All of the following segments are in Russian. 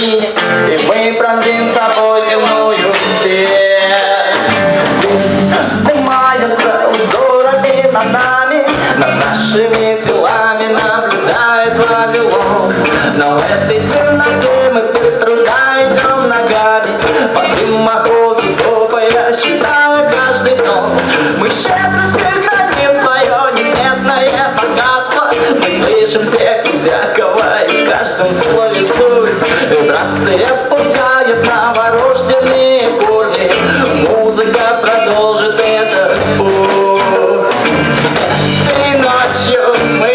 половине, и мы пронзим собой земную степь. Снимаются узорами над нами, над нашими телами наблюдает Вавилон. Но в этой темноте мы без труда идем ногами, по дымоходу топая, считая каждый сон. Мы щедростью храним свое несметное богатство. Мы слышим всех и всякого, и в каждом слове суть. Вибрация пускает новорожденные корни. Музыка продолжит этот путь. Этой ночью мы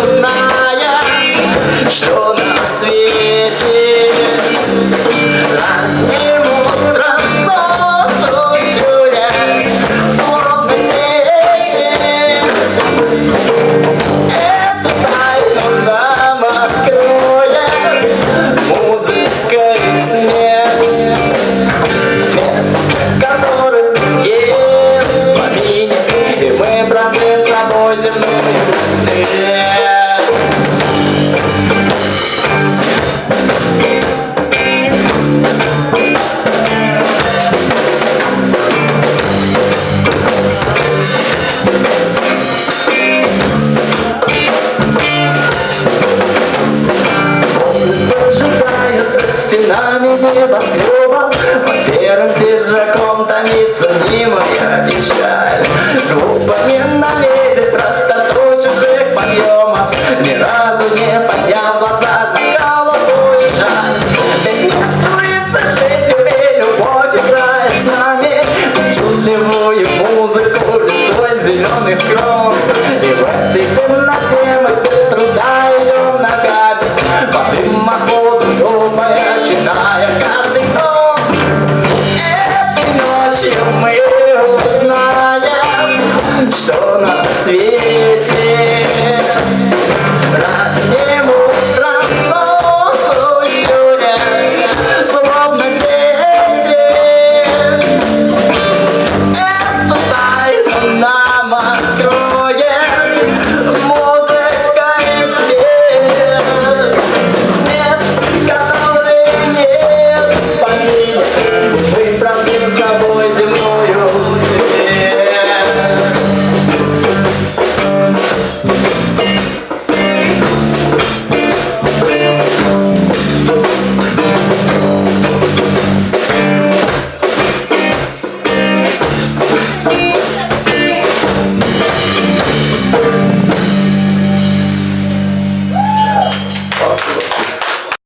узнаем, что на свете. Ранним утром солнцу чудес, словно дети. Эту тайну нам откроет музыка и смерть. Смерть, которую есть в помине, и мы пронзим собой земную дверь. Стенами небоскреба, под серым пиджаком томится мнимая печаль. Глупо не наметить простоту чужих подъемов, ни разу не